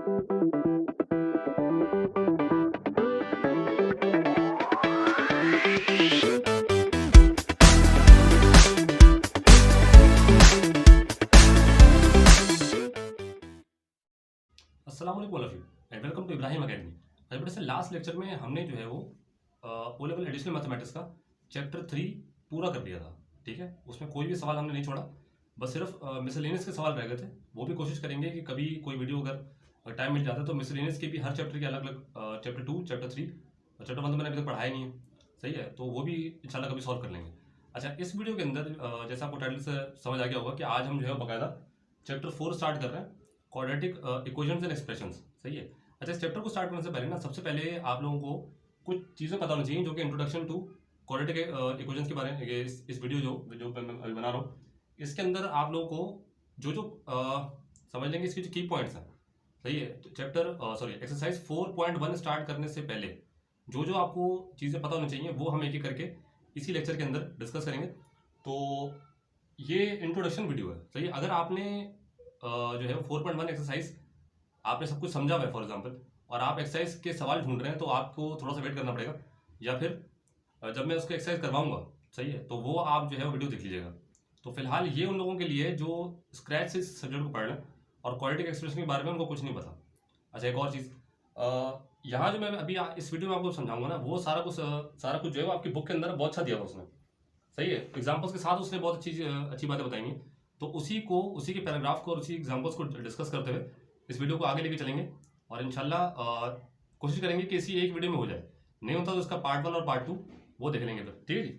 अस्सलाम वालेकुम all of you and welcome to Ibrahim academy. आज बेटा से लास्ट लेक्चर में हमने जो है वो ओ लेवल एडिशनल मैथमेटिक्स का चैप्टर 3 पूरा कर दिया था। ठीक है, उसमें कोई भी सवाल हमने नहीं छोड़ा, बस सिर्फ मिसलेनियस के सवाल रह गए थे। वो भी कोशिश करेंगे कि कभी कोई वीडियो अगर टाइम मिल जाता है तो मिसलेनियस के भी हर चैप्टर के अलग अलग चैप्टर 2, चैप्टर 3 और चैप्टर 1 तो मैंने अभी तक पढ़ाया नहीं है, सही है, तो वो भी इंशाल्लाह कभी सॉल्व कर लेंगे। अच्छा, इस वीडियो के अंदर जैसा आपको टाइटल से समझ आ गया होगा कि आज हम जो है बाकायदा चैप्टर 4 स्टार्ट कर रहे हैं, क्वाड्रेटिक इक्वेशंस एंड एक्सप्रेशंस। सही है। अच्छा, इस चैप्टर को स्टार्ट करने से पहले ना सबसे पहले आप लोगों को कुछ चीज़ें पता होनी चाहिए जो कि इंट्रोडक्शन टू क्वाड्रेटिक इक्वेशंस के बारे में इस वीडियो जो मैं अभी बना रहा हूँ, इसके अंदर आप लोगों को जो समझ लेंगे इसके जो की पॉइंट्स हैं। सही है। एक्सरसाइज 4.1 स्टार्ट करने से पहले जो आपको चीज़ें पता होनी चाहिए वो हम एक एक करके इसी लेक्चर के अंदर डिस्कस करेंगे। तो ये इंट्रोडक्शन वीडियो है। सही है। अगर आपने जो है 4.1 एक्सरसाइज आपने सब कुछ समझा हुआ है फॉर एग्जांपल, और आप एक्सरसाइज के सवाल ढूंढ रहे हैं, तो आपको थोड़ा सा वेट करना पड़ेगा, या फिर जब मैं उसको एक्सरसाइज करवाऊंगा, सही है, तो वो आप जो है वो वीडियो देख लीजिएगा। तो फिलहाल ये उन लोगों के लिए जो स्क्रैच से इस सब्जेक्ट को पढ़ रहे हैं और क्वाड्रेटिक एक्सप्रेशन के बारे में उनको कुछ नहीं पता। अच्छा, एक और चीज़, यहाँ जो मैं अभी इस वीडियो में आपको समझाऊंगा ना, वो सारा कुछ जो है वो आपकी बुक के अंदर बहुत अच्छा दिया हुआ उसने। सही है। एग्जाम्पल्स के साथ उसने बहुत अच्छी बातें बताई हैं। तो उसी के पैराग्राफ को और उसी एग्जाम्पल्स को डिस्कस करते हुए इस वीडियो को आगे लेके चलेंगे, और इंशाल्लाह कोशिश करेंगे कि इसी एक वीडियो में हो जाए। नहीं होता तो इसका पार्ट 1 और पार्ट 2 वो देख लेंगे फिर। ठीक है जी।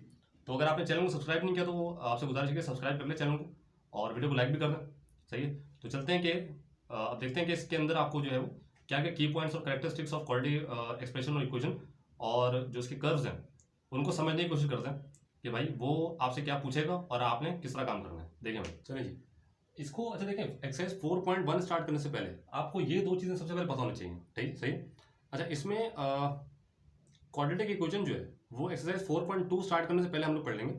तो अगर आपने चैनल को सब्सक्राइब नहीं किया तो आपसे गुजारिश है कि सब्सक्राइब कर ले चैनल को, और वीडियो को लाइक भी कर दें। सही है। तो चलते हैं कि अब देखते हैं कि इसके अंदर आपको जो है वो क्या क्या की पॉइंट्स और कैरेक्टरिस्टिक्स ऑफ क्वाड्रेटिक एक्सप्रेशन और इक्वेशन और जो इसके कर्व्स हैं उनको समझने की कोशिश करते हैं कि भाई वो आपसे क्या पूछेगा और आपने किस तरह काम करना है। देखें भाई, चलिए जी इसको। अच्छा देखें, एक्सरसाइज 4.1 स्टार्ट करने से पहले आपको ये दो चीज़ें सबसे पहले पता होनी चाहिए। ठीक, सही। अच्छा, इसमें क्वाड्रेटिक इक्वेशन जो है वो एक्सरसाइज 4.2 स्टार्ट करने से पहले हम लोग पढ़ लेंगे,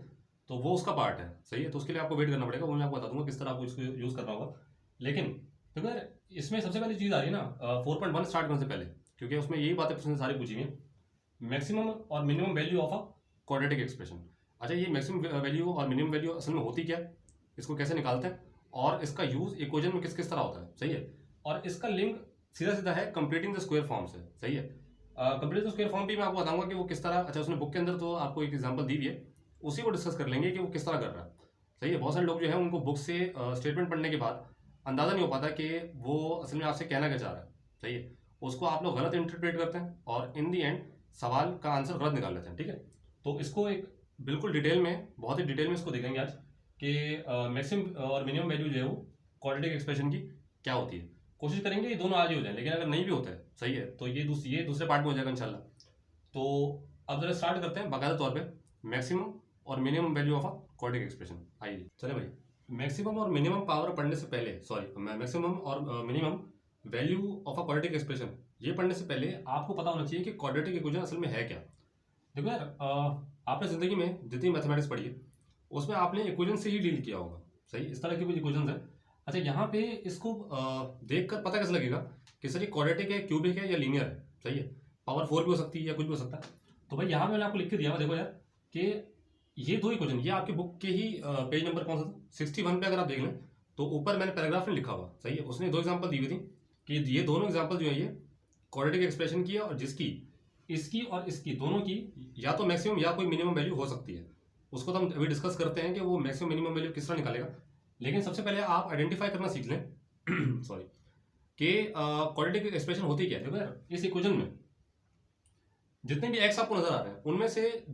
तो वो उसका पार्ट है। सही है। तो उसके लिए आपको वेट करना पड़ेगा, वो मैं आपको बता दूंगा किस तरह आपको इसको यूज़ करना होगा। लेकिन देखो यार, इसमें सबसे पहली चीज़ आ रही है ना 4.1 स्टार्ट करने से पहले, क्योंकि उसमें यही बातें प्रश्न सारी पूछी हुई हैं, मैक्सिमम और minimum value of a quadratic expression. अच्छा, ये मैक्सिमम वैल्यू और मिनिमम वैल्यू असल में होती क्या है, इसको कैसे निकालते हैं, और इसका यूज़ इक्वेशन में किस किस तरह होता है। सही है। और इसका लिंक सीधा सीधा है कंप्लीटिंग द स्क्वायर फॉर्म से। सही है। कंप्लीट द स्क्वायर फॉर्म भी मैं आपको बताऊंगा कि वो किस तरह। अच्छा, उसने बुक के अंदर तो आपको एक एग्जांपल दी हुई है, उसी को डिस्कस कर लेंगे कि वो किस तरह कर रहा है। सही है। बहुत सारे लोग जो है उनको बुक से स्टेटमेंट पढ़ने के बाद अंदाज़ा नहीं हो पाता कि वो असल में आपसे कहना क्या चाह रहा है। सही है। उसको आप लोग गलत इंटरप्रेट करते हैं और इन दी एंड सवाल का आंसर गलत निकाल लेते हैं। ठीक है। तो इसको एक बिल्कुल डिटेल में, बहुत ही डिटेल में इसको देखेंगे आज कि मैक्सिमम और मिनिमम वैल्यू जो है वो क्वाड्रेटिक एक्सप्रेशन की क्या होती है। कोशिश करेंगे ये दोनों आज ही हो जाए, लेकिन अगर नहीं भी होता है, सही है, तो ये दूसरे पार्ट में हो जाएगा इंशाल्लाह। तो अब जरा स्टार्ट करते हैं बाकायदा तौर पे मैक्सिमम और minimum value of a quadratic expression. आइए चले भाई, मैक्सिमम और मिनिमम पावर पढ़ने से पहले, मैक्सिमम और minimum value of a quadratic expression ये पढ़ने से पहले आपको पता होना चाहिए कि क्वाड्रेटिक इक्वेशन असल में है क्या। देखो यार, आपने ज़िंदगी में जितनी मैथमेटिक्स पढ़ी है उसमें आपने इक्वेशन से ही डील किया होगा। सही, इस तरह की कुछ इक्वेशन है। अच्छा, यहाँ पे इसको देख कर पता कैसे लगेगा कि सर ये क्वाड्रेटिक है, क्यूबिक है या लीनियर है। सही है। पावर 4 भी हो सकती है या कुछ भी हो सकता है। तो भाई यहाँ पे मैंने आपको लिख के दिया हुआ, देखो यार, कि ये दो इक्वेशन, ये आपकी बुक के ही पेज नंबर कौन सा था, 61 पे अगर आप देख लें तो ऊपर मैंने पैराग्राफ में लिखा हुआ। सही है। उसने दो एग्जाम्पल दी हुई थी कि ये दोनों एग्जाम्पल जो है ये क्वाड्रेटिक एक्सप्रेशन की है, और जिसकी इसकी और इसकी दोनों की या तो मैक्सिमम या कोई मिनिमम वैल्यू हो सकती है। उसको तो हम अभी डिस्कस करते हैं कि वो मैक्सिमम मिनिमम वैल्यू किस तरह निकालेगा। लेकिन सबसे पहले आप आइडेंटिफाई करना सीख लें सॉरी, कि क्वाड्रेटिक एक्सप्रेशन होती क्या है। देखो यार, इस इक्वेशन में जितने भी एक्स आपको नजर आ रहे हैं उनमें से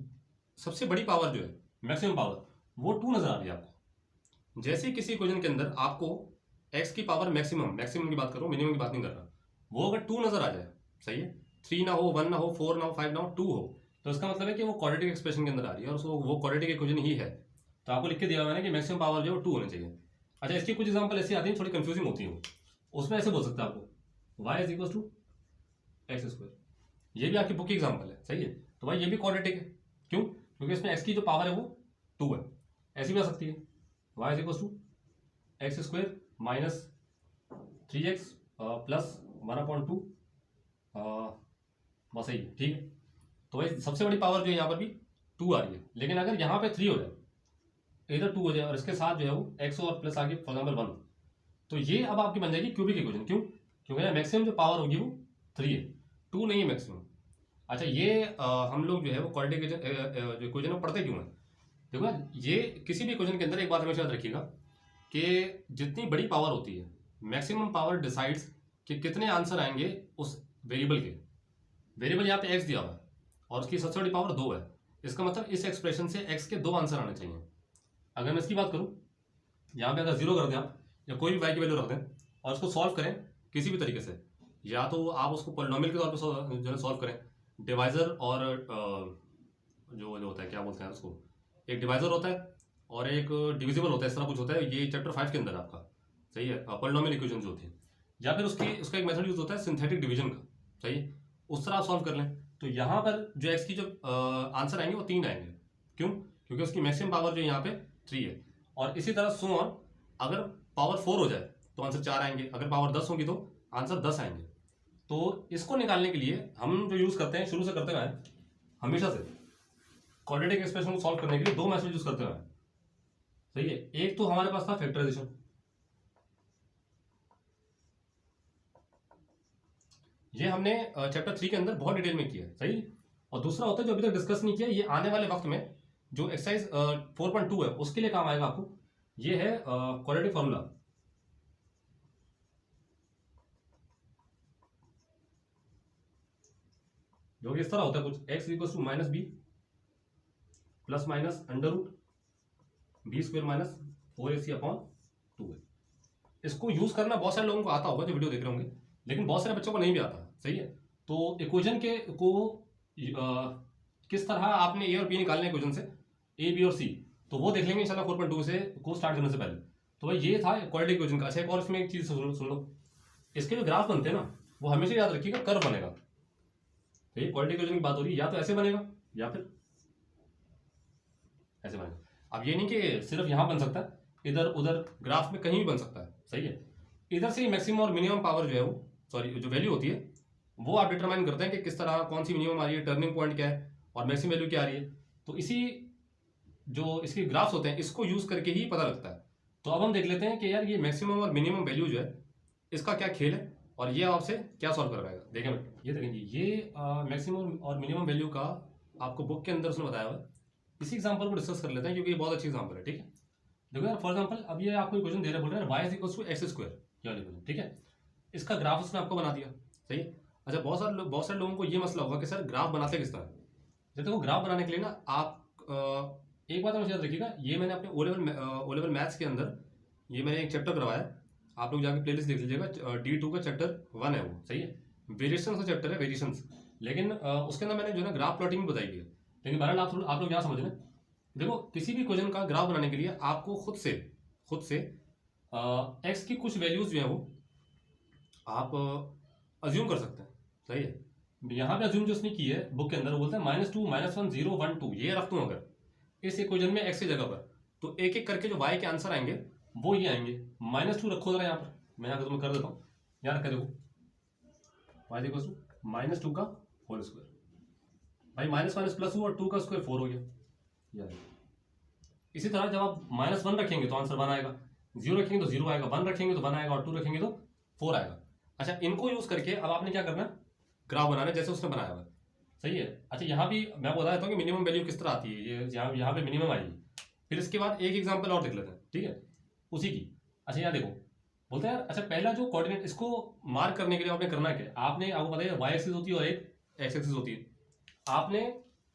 सबसे बड़ी पावर जो है मैक्सिमम पावर, वो 2 नजर आ रही है आपको। जैसे ही किसी इक्वेशन के अंदर आपको एक्स की पावर मैक्सिमम की बात करो, मिनिमम की बात नहीं कर रहा, वो अगर 2 नजर आ जाए, सही है, 3 ना हो, 1 ना हो, 4 ना हो, 5 ना हो, 2 हो, तो इसका मतलब है कि वो क्वाड्रेटिक एक्सप्रेशन के अंदर आ रही है और उसको वो क्वाड्रेटिक इक्वेशन ही है। तो आपको लिख के दिया हुआ है कि मैक्सिमम पावर जो है वो 2 होनी चाहिए। अच्छा, इसकी कुछ एग्जांपल ऐसी आती हैं, थोड़ी कंफ्यूजिंग होती है। उसमें ऐसे बोल सकते हैं आपको y is equal to x square, ये भी आपकी बुक की एग्जांपल है। सही है। तो भाई ये भी क्वाड्रेटिक है, क्यों? क्योंकि इसमें x की जो पावर है वो 2 है। ऐसी भी आ सकती है y is equal to x square minus 3x plus 1/2 बस यही है, ठीक है। तो भाई सबसे बड़ी पावर जो है यहाँ पर भी 2 आ रही है, लेकिन अगर यहाँ पे 3 हो जाए, इधर 2 हो जाए और इसके साथ जो है वो x और प्लस आगे फॉर एग्जाम्पल 1, तो ये अब आपकी बन जाएगी क्यूबिक इक्वेशन। क्यों? क्योंकि ना मैक्सिमम जो पावर होगी वो 3 है, 2 नहीं है मैक्सिमम। अच्छा ये हम लोग जो है वो क्वाड्रेटिक जो इक्वेशन में पढ़ते क्यों है? देखो यार, ये किसी भी इक्वेशन के अंदर एक बात हमेशा याद रखिएगा कि जितनी बड़ी पावर होती है, मैक्सिमम पावर डिसाइड्स कि कितने आंसर आएंगे उस वेरिएबल के। वेरिएबल यहाँ पे x दिया हुआ है और उसकी सबसे बड़ी पावर 2 है, इसका मतलब इस एक्सप्रेशन से x के 2 आंसर आने चाहिए। अगर मैं इसकी बात करूँ, यहाँ पे अगर 0 कर दें आप या कोई भी y की वैल्यू रख दें और उसको सॉल्व करें किसी भी तरीके से, या तो आप उसको पोलिनोमियल के तौर पर जो है सॉल्व करें, डिवाइजर और जो होता है क्या बोलते हैं उसको, एक डिवाइजर होता है और एक डिविजिबल होता है, इस तरह कुछ होता है, ये चैप्टर 5 के अंदर आपका, सही है, पोलिनोमियल इक्वेशन जो होती है। या फिर उसका एक मेथड यूज होता है सिंथेटिक डिवीजन का, सही है, उस तरह आप सॉल्व कर लें। तो यहाँ पर जो x की जो आंसर आएंगे वो 3 आएंगे। क्यों? क्योंकि उसकी मैक्सिमम पावर जो यहाँ पे 3 है। और इसी तरह सो ऑन, अगर पावर 4 हो जाए तो आंसर 4 आएंगे, अगर पावर 10 होगी तो आंसर 10 आएंगे। तो इसको निकालने के लिए हम जो यूज़ करते हैं, शुरू से करते हुए हैं हमेशा से, क्वाड्रेटिक एक्सप्रेशन को सॉल्व करने के लिए 2 मेथड यूज करते हुए हैं, सही है। एक तो हमारे पास था फैक्टराइजेशन, ये हमने चैप्टर 3 के अंदर बहुत डिटेल में किया है, सही। और दूसरा होता है जो अभी तक डिस्कस नहीं किया, ये आने वाले वक्त में जो एक्सरसाइज 4.2 है उसके लिए काम आएगा आपको, ये है क्वाड्रेटिक फॉर्मूला। जो कि इस तरह होता है कुछ, x equal to minus b plus minus under root b square minus 4ac upon 2 है। इसको यूज करना बहुत सारे लोगों को आता होगा जो वीडियो देख रहे होंगे, लेकिन बहुत सारे बच्चों को नहीं भी आता, सही है। तो इक्वेशन के को किस तरह आपने ए और बी निकालने इक्वेशन से, ए बी और सी, तो वो देख लेंगे इंशाल्लाह 4.2 से को स्टार्ट करने से पहले। तो भाई ये था क्वाड्रेटिक इक्वेशन का। अच्छा एक और इसमें एक चीज सुन लो, इसके जो ग्राफ बनते हैं ना, वो हमेशा याद रखिएगा कर्व बनेगा। तो ये क्वाड्रेटिक इक्वेशन की बात हो रही है, या तो ऐसे बनेगा या फिर ऐसे बनेगा। अब ये नहीं कि सिर्फ यहाँ बन सकता है, इधर उधर ग्राफ में कहीं भी बन सकता है, सही है। इधर से मैक्सिमम और मिनिमम पावर जो है वो, सॉरी जो वैल्यू होती है वो आप डिटरमाइन करते हैं कि किस तरह कौन सी मिनिमम आ रही है, टर्निंग पॉइंट क्या है और मैक्सिमम वैल्यू क्या आ रही है। तो इसी जो इसके ग्राफ्स होते हैं इसको यूज करके ही पता लगता है। तो अब हम देख लेते हैं कि यार ये मैक्सिमम और मिनिमम वैल्यू जो है इसका क्या खेल है और ये आपसे क्या सॉल्व करवाएगा। देखें ये देखें जी, ये मैक्सिमम और मिनिमम वैल्यू का आपको बुक के अंदर उसने बताया हुआ है। इसी एग्जाम्पल को डिस्कस कर लेते हैं क्योंकि ये बहुत अच्छी एग्जाम्पल है, ठीक है। देखो यार फॉर एग्जाम्पल अब ये आपको इक्वेशन दे रहा है, बोल रहे हैं y is equal to x square, ये वाली इक्वेशन, ठीक है। इसका ग्राफ उसने आपको बना दिया, सही है। अच्छा बहुत सारे लोगों को ये मसला होगा कि सर ग्राफ बनाते किस तरह। जब देखो ग्राफ बनाने के लिए ना आप एक बात हमेशा याद रखिएगा, ये मैंने अपने ओ लेवल मैथ्स के अंदर ये मैंने एक चैप्टर करवाया है, आप लोग जाके प्लेलिस्ट देख लीजिएगा, D2 का चैप्टर 1 है वो, सही है। वेरिएशंस का चैप्टर है, वेरिएशंस, लेकिन उसके अंदर मैंने जो है ना ग्राफ प्लॉटिंग बताई गई है। लेकिन बहरहाल आप लोग यहाँ समझ लें, देखो किसी भी क्वेश्चन का ग्राफ बनाने के लिए आपको खुद से एक्स की कुछ वैल्यूज जो है वो आप अज्यूम कर सकते हैं, सही है। यहाँ पे अज्यूम जो उसने की है बुक के अंदर, वो बोलते हैं -2 -1 0 1 2, ये रख दूँ अगर इस इक्वेशन में एक्स की जगह पर, तो एक एक करके जो वाई के आंसर आएंगे वो ये आएंगे। -2 रखो जरा यहाँ पर, मैं यहाँ तुम्हें कर देता हूँ, यहाँ रखा देखो वाई इक्वल टू -2 का होल स्क्वायर, भाई माइनस प्लस हुआ और 2 का स्क्वायर 4 हो गया यार। इसी तरह जब आप -1 रखेंगे तो आंसर 1 आएगा, 0 रखेंगे तो 0 आएगा, 1 रखेंगे तो 1 आएगा और 2 रखेंगे तो 4 आएगा। अच्छा इनको यूज करके अब आपने क्या करना है, ग्राफ बनाना है जैसे उसने बनाया हुआ है, सही है। अच्छा यहाँ भी मैं बता देता हूँ कि मिनिमम वैल्यू किस तरह आती है, ये यहाँ पे मिनिमम आएगी। फिर इसके बाद एक एग्जाम्पल और देख लेते हैं, ठीक है, उसी की। अच्छा यहाँ देखो बोलते हैं यार, अच्छा पहला जो कोऑर्डिनेट इसको मार्क करने के लिए आपने करना क्या, आपने आपको पता है वाई एक्सिस होती है और एक एक्स एक्सिस होती है। आपने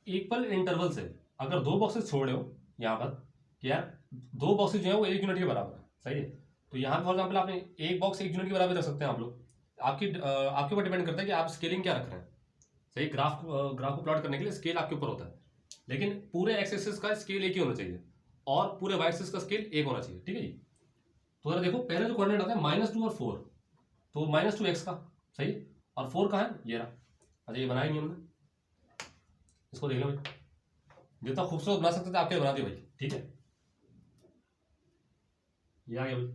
इक्वल इंटरवल से अगर 2 बॉक्सेस छोड़ रहे हो यहाँ पर कि यार 2 बॉक्सेस जो है वो 1 यूनिट के बराबर है, सही है। तो यहाँ फॉर एग्जाम्पल आपने एक बॉक्स 1 यूनिट के बराबर रख सकते हैं आप लोग, आपके ऊपर डिपेंड करता है कि आप स्केलिंग क्या रख रहे हैं, सही। ग्राफ को प्लॉट करने के लिए स्केल आपके ऊपर होता है, लेकिन पूरे एक्स एक्सिस का स्केल एक ही होना चाहिए और पूरे वाई एक्सिस का स्केल एक होना चाहिए, ठीक है जी। तो जरा देखो पहले जो कोऑर्डिनेट आता है -2 और 4, तो -2 एक्स का, सही, और 4 का है ये रहा। अच्छा ये बनाया नहीं हमने, इसको देख लो भाई, जितना खूबसूरत बना सकते थे आपके बना दिया भाई, ठीक है। ये आ गया भाई,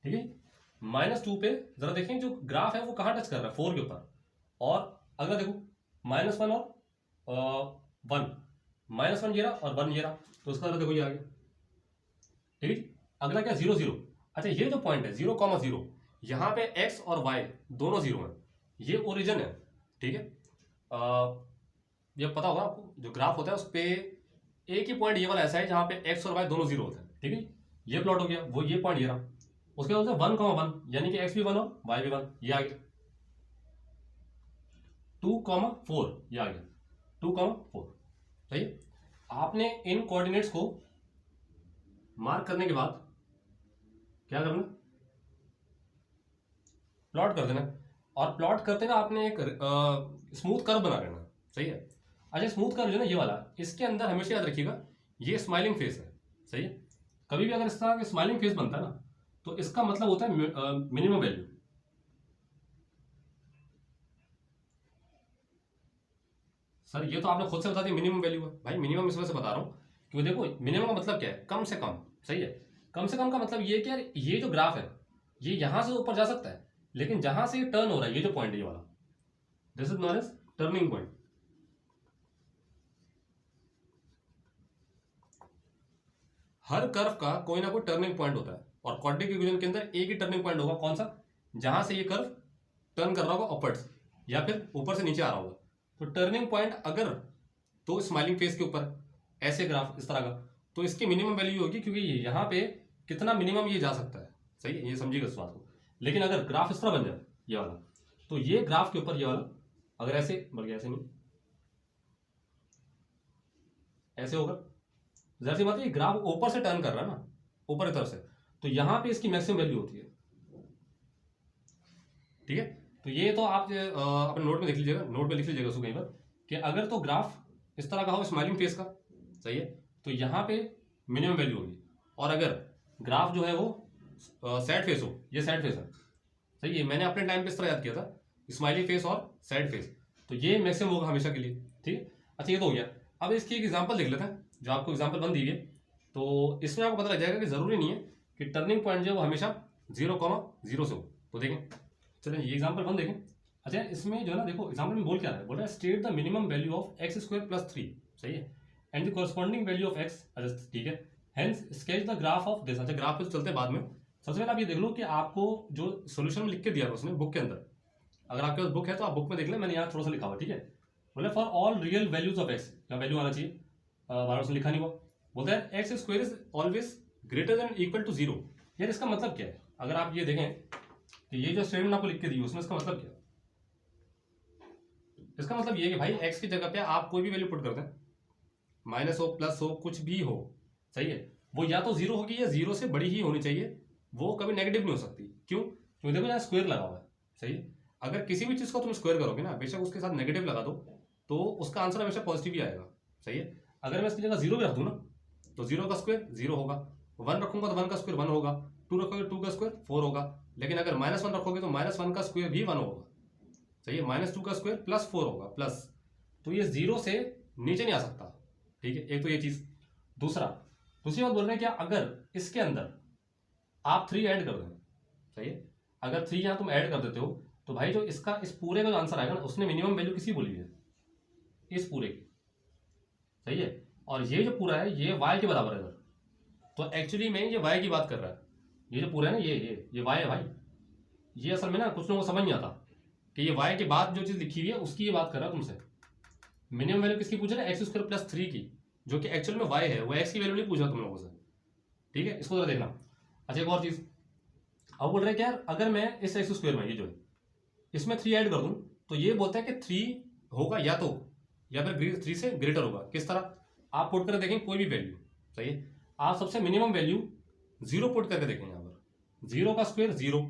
ठीक है। -2 पे जरा देखें जो ग्राफ है वो कहाँ टच कर रहा है, 4 के ऊपर। और अगला देखो -1 और 1, -1 ये रहा और 1 ये रहा, तो उसका देखो ये आ गया। ठीक है, अगला क्या 0 0। अच्छा ये जो पॉइंट है 0,0, यहाँ पे x और y दोनों 0 हैं, ये ओरिजिन है। ठीक है, ये पता होगा आपको, जो ग्राफ होता है उस पर एक ही पॉइंट ये वाला ऐसा है जहाँ पे x और y दोनों 0 होते हैं। ठीक है, ये प्लॉट हो गया, वो ये पॉइंट ये रहा। उसके बाद 1,1 यानी कि x भी 1 और y भी 1, ये आ गया। 2,4 ये आ गया, 2,4। सही है, आपने इन कोऑर्डिनेट्स को मार्क करने के बाद क्या करना, प्लॉट कर देना। और प्लॉट करते हुए आपने एक स्मूथ कर्व बना लेना। सही है, अच्छा स्मूथ कर्व जो ना ये वाला, इसके अंदर हमेशा याद रखिएगा ये स्माइलिंग फेस है। सही है, कभी भी अगर इस तरह का स्माइलिंग फेस बनता है ना, तो इसका मतलब होता है मिनिमम वैल्यू। सर ये तो आपने खुद से बता दिया मिनिमम वैल्यू है। भाई मिनिमम इस वजह से बता रहा हूँ क्योंकि देखो मिनिमम का मतलब क्या है, कम से कम। सही है, कम से कम का मतलब ये कि यार ये जो ग्राफ है ये यहां से ऊपर जा सकता है, लेकिन जहां से ये टर्न हो रहा है, ये जो पॉइंट है ये वाला, this is non edge turning point. हर कर्व का कोई ना कोई टर्निंग पॉइंट होता है, और क्वाड्रेटिक इक्वेशन के अंदर एक ही टर्निंग पॉइंट होगा। कौन सा? जहां से ये कर्व टर्न कर रहा होगा अपवर्ड्स, या फिर ऊपर से नीचे आ रहा होगा। तो टर्निंग पॉइंट अगर तो स्माइलिंग फेस के ऊपर ऐसे ग्राफ इस तरह का, तो इसकी मिनिमम वैल्यू होगी, क्योंकि यहाँ पे कितना मिनिमम ये जा सकता है। सही है, ये समझिएगा इस बात को। लेकिन अगर ग्राफ इस तरह बन जाए ये वाला, तो ये ग्राफ के ऊपर ये वाला अगर ऐसे बल्कि ऐसे नहीं, ऐसे होगा, जरा सी बात है, ये ग्राफ ऊपर से टर्न कर रहा है ना, ऊपर की तरफ से, तो यहां पे इसकी मैक्सिमम वैल्यू होती है। ठीक है, तो ये तो आप अपने नोट में लिख लीजिएगा, नोट में लिख लीजिएगा उसको कहीं पर, कि अगर तो ग्राफ इस तरह का हो स्माइलिंग फेस का, सही है, तो यहाँ पे मिनिमम वैल्यू होगी। और अगर ग्राफ जो है वो सैड फेस हो, ये सैड फेस है, सही है, मैंने अपने टाइम पे इस तरह याद किया था, स्माइली फेस और सैड फेस, तो ये मैक्सिमम होगा हमेशा के लिए। ठीक है, अच्छा ये तो हो गया। अब इसकी एक एग्जाम्पल देख लेते हैं, जो आपको एग्जाम्पल 1 दी है, तो इसमें आपको पता लग जाएगा कि जरूरी नहीं है कि टर्निंग पॉइंट जो है वो हमेशा 0,0 से हो। तो देखें, चलिए ये एग्जाम्पल 1 देखें। अच्छा इसमें जो है ना, देखो एग्जाम्पल में बोल क्या रहा है, बोल रहा है state the minimum value of x² + 3। सही है, and the corresponding value of x। अच्छा ठीक है, hence sketch the graph of this. अच्छा ग्राफ पे तो चलते हैं बाद में, सबसे पहले आप ये देख लो कि आपको जो सोल्यूशन में लिख के दिया है उसने बुक के अंदर, अगर आपके पास बुक है तो आप बुक में देख लें, मैंने यहाँ थोड़ा सा लिखा हुआ। ठीक है, बोले for all real values of x, क्या वैल्यू आना चाहिए, बार से लिखा नहीं हुआ, बोलता है x² is always greater than equal to 0। यार इसका मतलब क्या है, अगर आप ये देखें कि ये जो स्टेटमेंट आपको लिख के दी उसमें इसका मतलब क्या है, इसका मतलब ये है कि भाई x की जगह पे आप कोई भी वैल्यू पुट करते हैं, माइनस हो प्लस हो कुछ भी हो, सही है, वो या तो 0 होगी या 0 से बड़ी ही होनी चाहिए, वो कभी नेगेटिव नहीं हो सकती। क्यों? क्योंकि देखो यहाँ स्क्वायर लगा हुआ है। सही है, अगर किसी भी चीज़ को तुम स्क्वायर करोगे ना, बेशक उसके साथ नेगेटिव लगा दो, तो उसका आंसर हमेशा पॉजिटिव ही आएगा। सही है, अगर मैं इसकी जगह 0 भी रख दूँ ना, तो 0 का स्क्वायर 0 होगा, 1 रखूंगा तो 1 का स्क्वायर 1 होगा, 2 रखोगे 2 का स्क्वायर 4 होगा, लेकिन अगर -1 रखोगे तो -1 का स्क्वायर भी 1 होगा। सही है, -2 का स्क्वायर +4 होगा प्लस, तो ये 0 से नीचे नहीं आ सकता। ठीक है, एक तो ये चीज़। दूसरी बात बोल रहे हैं क्या, अगर इसके अंदर आप 3 ऐड कर दें, सही है, अगर 3 यहाँ तुम ऐड कर देते हो, तो भाई जो इसका इस पूरे का जो आंसर आएगा ना, उसने मिनिमम वैल्यू किसी बोली है, इस पूरे की। सही है, और ये जो पूरा है ये y के बराबर है, तो एक्चुअली में ये y की बात कर रहा है। ये जो पूरा है ना, ये y है भाई। ये असल में ना कुछ लोगों को समझ नहीं आता कि ये y के बाद जो चीज़ लिखी हुई है उसकी ये बात कर रहा है तुमसे। मिनिमम वैल्यू किसकी पूछ रहा है, x² + 3 की, जो कि एक्चुअल में y है, वो x की वैल्यू नहीं पूछ रहा तुम लोगों से। ठीक है, इसको जरा देखना। अच्छा एक और चीज़, अब बोल रहे हैं कि यार अगर मैं इस x² में ये जो है इसमें 3 ऐड कर दूं, तो ये बोलता है कि 3 होगा या फिर 3 से ग्रेटर होगा। किस तरह? आप पुट करके देखें कोई भी वैल्यू, सही है, आप सबसे मिनिमम वैल्यू 0 पुट करके देखें। यहाँ पर 0 का स्क्वायर 0,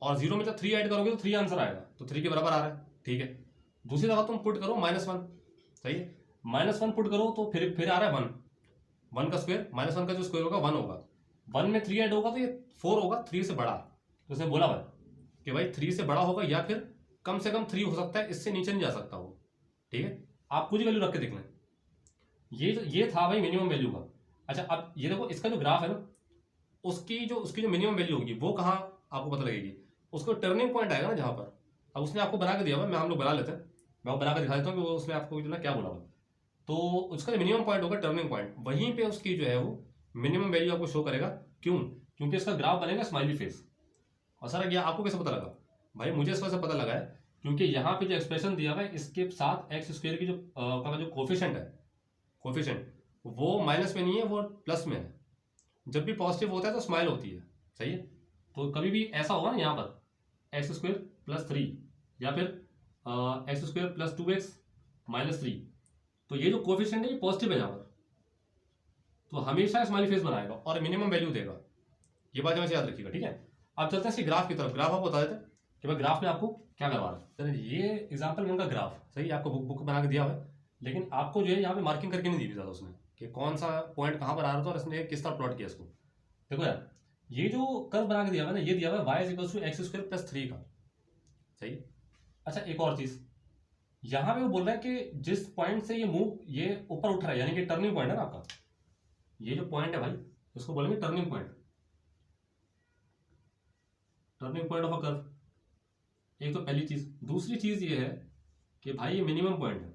और 0 में जब 3 ऐड करोगे तो 3 आंसर आएगा, तो 3 के बराबर आ रहा है। ठीक है, दूसरी दफा तुम पुट करो -1, सही है, -1 पुट करो तो फिर आ रहा है 1 का स्क्वायर, -1 का जो स्क्वायर होगा 1 होगा, 1 में 3 ऐड होगा तो ये 4 होगा, 3 से बड़ा। तो उसने बोला भाई कि भाई 3 से बड़ा होगा, या फिर कम से कम 3 हो सकता है, इससे नीचे नहीं जा सकता वो। ठीक है, आप कुछ वैल्यू रख के देख लें। ये था भाई मिनिमम वैल्यू का। अच्छा अब ये देखो इसका जो ग्राफ है ना, उसकी जो मिनिमम वैल्यू होगी वो कहाँ आपको पता लगेगी, उसको टर्निंग पॉइंट आएगा ना जहाँ पर। अब उसने आपको बना के दिया हुआ, मैं हम लोग बना लेते हैं, मैं वो बना के दिखा देता हूँ कि वो उसमें आपको जो ना क्या बोला हुआ। तो उसका जो मिनिमम पॉइंट होगा टर्निंग पॉइंट, वहीं पे उसकी जो है वो मिनिमम वैल्यू आपको शो करेगा। क्यों? क्योंकि इसका ग्राफ बनेगा स्माइली फेस। और सर ये आपको कैसे पता लगा? भाई मुझे इस वजह से पता लगा है क्योंकि यहाँ पे जो एक्सप्रेशन दिया हुआ है इसके साथ एक्स स्क्वायर की जो कोफिशिएंट है, कोफिशिएंट वो माइनस में नहीं है, वो प्लस में है। जब भी पॉजिटिव होता है तो स्माइल होती है, सही है। तो कभी भी ऐसा होगा ना यहाँ पर एक्स स्क्वायर प्लस 3 या फिर x square plus 2x minus 3, तो ये जो कोफिशिएंट है ये पॉजिटिव है यहाँ पर, तो हमेशा स्माइली फेस बनाएगा और मिनिमम वैल्यू देगा। ये बात हमेशा याद रखिएगा, ठीक है। अब चलते हैं इसके ग्राफ की तरफ। ग्राफ आपको बता देते हैं कि भाई ग्राफ में आपको क्या करवा रहा है। ये एग्जाम्पल वन का ग्राफ, सही है, आपको बुक बना के दिया हुआ है, लेकिन आपको जो है यहाँ पे मार्किंग करके नहीं दी हुई ज़्यादा उसने कि कौन सा पॉइंट कहाँ पर आ रहा था और इसने किस तरह प्लॉट किया इसको। देखो यार, ये जो कर्व बना के दिया हुआ है ना, ये दिया हुआ है y is equal to x square plus 3 का, सही। अच्छा एक और चीज़, यहाँ पे वो बोल रहा है कि जिस पॉइंट से ये मूव ये ऊपर उठ रहा है, यानी कि टर्निंग पॉइंट है ना आपका, ये जो पॉइंट है भाई उसको बोलेंगे turning point, turning point of a curve. एक तो पहली चीज, दूसरी चीज ये है कि भाई ये मिनिमम पॉइंट है।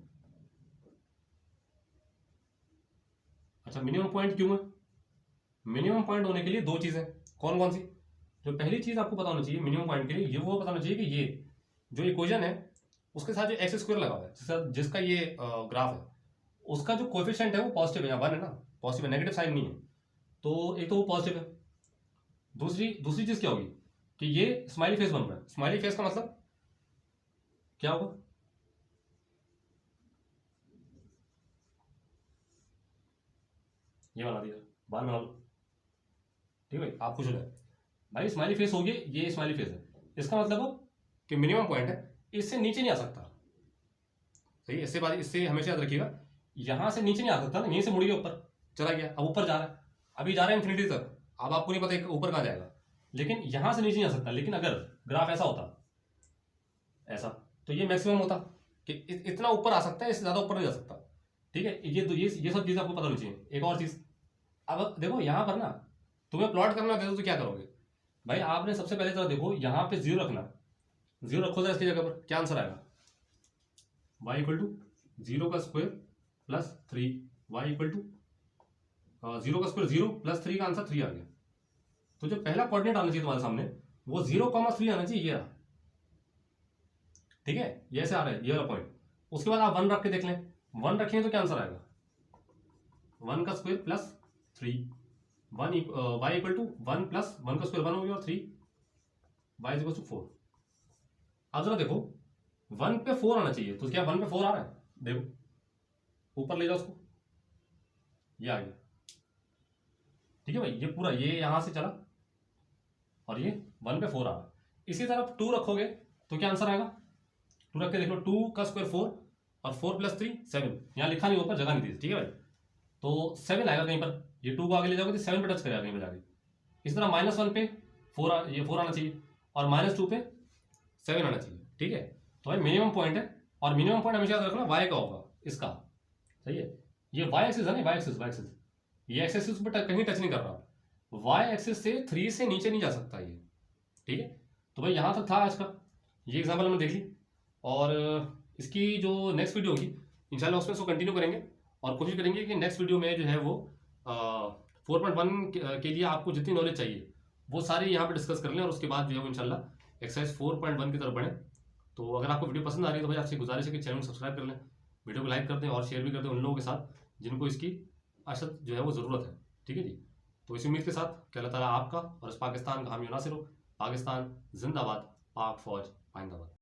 अच्छा मिनिमम पॉइंट क्यों है? मिनिमम पॉइंट होने के लिए दो चीजें, कौन कौन सी? जो पहली चीज आपको पता होनी चाहिए मिनिमम पॉइंट के लिए, ये वो पता होना चाहिए कि ये जो इक्वेशन है उसके साथ जो एक्स स्क्वायर लगा हुआ है, जिसका ये ग्राफ है, उसका जो कोएफिशिएंट है वो पॉजिटिव है, यहाँ 1 है ना, पॉजिटिव है, नेगेटिव साइन नहीं है। तो एक तो वो पॉजिटिव है। दूसरी चीज क्या होगी कि ये स्माइली फेस बन रहा है। स्माइली फेस का मतलब क्या होगा? ये बना दिया, बाहर बना लो, ठीक है भाई, आप खुश हो जाए। भाई स्माइली फेस होगी, ये स्माइली फेस है, इसका मतलब हो कि मिनिमम पॉइंट है, इससे नीचे नहीं आ सकता, सही। इससे हमेशा याद रखिएगा, यहां से नीचे नहीं आ सकता ना, यहीं से मुड़ गया ऊपर चला गया, अब ऊपर जा रहा है, अभी जा रहा है इन्फिनिटी तक, अब आपको नहीं पता ऊपर कहाँ जाएगा, लेकिन यहां से नीचे नहीं आ सकता। लेकिन अगर ग्राफ ऐसा होता, ऐसा, तो ये मैक्सिमम होता कि इतना ऊपर आ सकता है, इससे ज्यादा ऊपर नहीं जा सकता, ठीक है। ये सब चीजें आपको पता होनी चाहिए। एक और चीज, अब देखो यहां पर ना तुम्हें प्लॉट करना दे दो तो क्या करोगे भाई? आपने सबसे पहले तो देखो यहाँ पे 0 रखना, 0 रखो जरा इसकी जगह पर, क्या आंसर आएगा? y इक्वल टू 0 का square plus 3, y equal to 0 का स्क्वायर 0 प्लस 3 का आंसर 3 आ गया। तो जो पहला कोऑर्डिनेट आना चाहिए तुम्हारे सामने वो 0,3 आना चाहिए, ये रहा, ठीक है, ये ऐसे आ रहा है ये वाला पॉइंट। उसके बाद आप 1 रख के देख लें, 1 रखेंगे तो क्या आंसर आएगा? 1 का square plus 3, y equal to 1 plus 1 का स्क्वायर 1 हो गया और 3, y इज इक्वल टू 4। अब जरा देखो 1 पे 4 आना चाहिए, तो क्या 1 पे 4 आ रहा है? देखो ऊपर ले जाओ उसको, ये आ गया, ठीक है भाई। ये पूरा ये यहां से चला और ये 1 पे 4 आ रहा। इसी तरह 2 रखोगे तो क्या आंसर आएगा? 2 रख के देख लो, 2 का स्क्वायर 4 और 4 प्लस 3 7, यहाँ लिखा नहीं ऊपर, जगह नहीं दी, ठीक है भाई। तो 7 आएगा कहीं पर, ये 2 को आगे ले जाओगे तो 7 पे टच करेगा कहीं पर जाके। इसी तरह -1 पे 4 ये 4 आना चाहिए और -2 पे 7 आना चाहिए, ठीक है। तो भाई मिनिमम पॉइंट है, और मिनिमम पॉइंट हमेशा याद रखना y का होगा इसका, सही है। ये y एक्सिस है ना, y एक्सिस, ये एक्स एक्सिस पर कहीं टच नहीं कर रहा, y एक्सिस से 3 से नीचे नहीं जा सकता ये, ठीक है। तो भाई यहाँ तक था आज का ये एग्जाम्पल हमने देख ली, और इसकी जो नेक्स्ट वीडियो होगी इंशाल्लाह उसमें इसको कंटिन्यू करेंगे और कोशिश करेंगे कि नेक्स्ट वीडियो में जो है वो 4.1 के लिए आपको जितनी नॉलेज चाहिए वो सारी यहाँ पे डिस्कस कर लें, और उसके बाद जो है वो इंशाल्लाह एक्सरसाइज 4.1 की तरफ बढ़ें। तो अगर आपको वीडियो पसंद आ रही है तो भाई आपसे गुजारिश है कि चैनल को सब्सक्राइब कर लें, वीडियो को लाइक कर दें और शेयर भी कर दें उन लोगों के साथ जिनको इसकी अशद जो है वो ज़रूरत है, ठीक है जी। तो इसी उम्मीद के साथ कि अल्लाह ताला आपका और इस पाकिस्तान का हामी नासिर हो। पाकिस्तान जिंदाबाद, पाक फौज पाइंदाबाद।